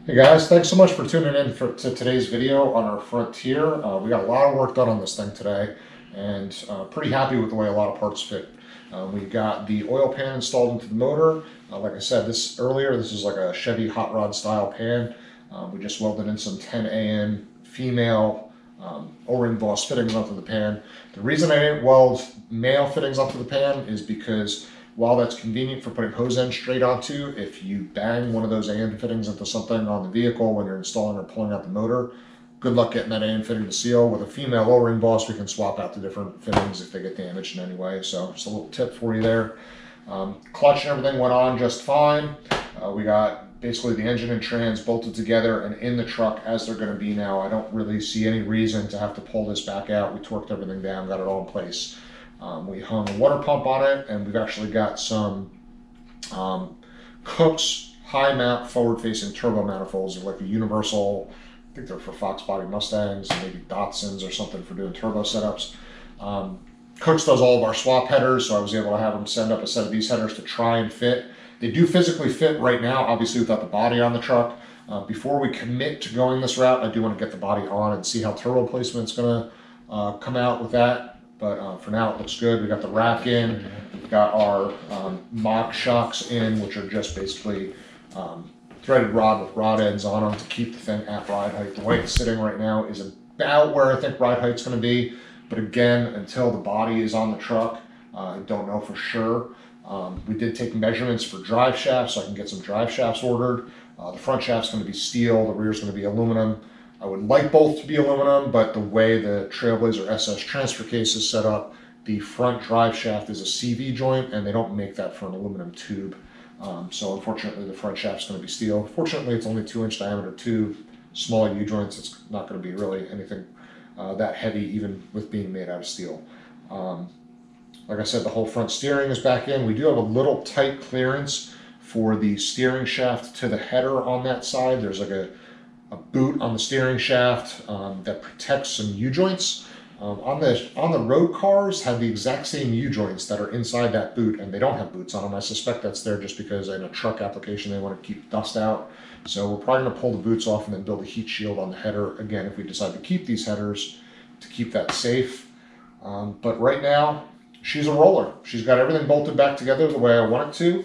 Hey guys, thanks so much for tuning in to today's video on our Frontier. We got a lot of work done on this thing today, and pretty happy with the way a lot of parts fit. We got the oil pan installed into the motor. Like I said this is like a Chevy hot rod style pan. We just welded in some 10AN female O-ring boss fittings onto the pan. The reason I didn't weld male fittings onto the pan is because while that's convenient for putting hose ends straight onto, if you bang one of those AN fittings into something on the vehicle when you're installing or pulling out the motor, good luck getting that AN fitting to seal. With a female O-ring boss, we can swap out the different fittings if they get damaged in any way. So just a little tip for you there. Clutch and everything went on just fine. We got basically the engine and trans bolted together and in the truck as they're going to be now. I don't really see any reason to have to pull this back out. We torqued everything down, got it all in place. We hung a water pump on it, and we've actually got some Cook's high mount forward-facing turbo manifolds. They're like a universal, I think they're for Fox Body Mustangs, and maybe Datsuns or something for doing turbo setups. Cook's does all of our swap headers, so I was able to have them send up a set of these headers to try and fit. They do physically fit right now, obviously without the body on the truck. Before we commit to going this route, I do want to get the body on and see how turbo placement's going to come out with that. But for now, it looks good. We got the rack in. We've got our mock shocks in, which are just basically threaded rod with rod ends on them to keep the thing at ride height. The way it's sitting right now is about where I think ride height's going to be. But again, until the body is on the truck, I don't know for sure. We did take measurements for drive shafts, so I can get some drive shafts ordered. The front shaft's going to be steel. The rear's going to be aluminum. I would like both to be aluminum, but the way the Trailblazer SS transfer case is set up, the front drive shaft is a CV joint, and they don't make that for an aluminum tube. So unfortunately, the front shaft's going to be steel. Fortunately, it's only 2-inch diameter tube, small U-joints. It's not going to be really anything that heavy, even with being made out of steel. Like I said, the whole front steering is back in. We do have a little tight clearance for the steering shaft to the header on that side. There's like a boot on the steering shaft that protects some U-joints. On the road cars have the exact same U-joints that are inside that boot, and they don't have boots on them. I suspect that's there just because in a truck application they want to keep dust out. So we're probably going to pull the boots off and then build a heat shield on the header, again, if we decide to keep these headers to keep that safe. But right now, she's a roller. She's got everything bolted back together the way I want it to.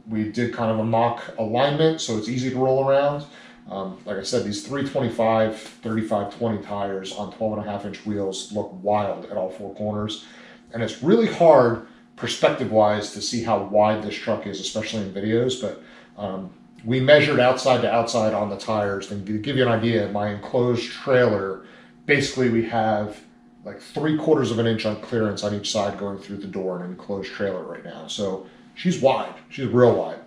We did kind of a mock alignment, so it's easy to roll around. Like I said, these 325, 3520 tires on 12.5-inch wheels look wild at all four corners. And it's really hard perspective-wise to see how wide this truck is, especially in videos. But we measured outside to outside on the tires. And to give you an idea, my enclosed trailer, basically we have like 3/4 of an inch on clearance on each side going through the door in an enclosed trailer right now. So she's wide. She's real wide.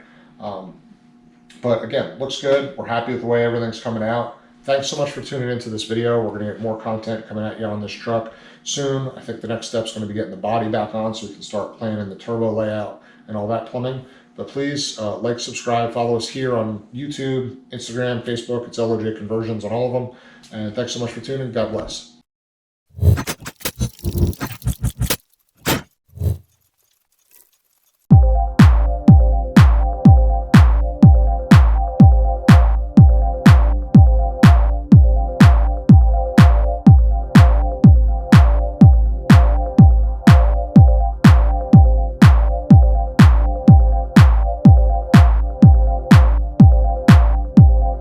But again, looks good. We're happy with the way everything's coming out. Thanks so much for tuning into this video. We're going to get more content coming at you on this truck soon. I think the next step's going to be getting the body back on so we can start planning the turbo layout and all that plumbing. But please like, subscribe, follow us here on YouTube, Instagram, Facebook. It's LOJ Conversions on all of them. And thanks so much for tuning. God bless.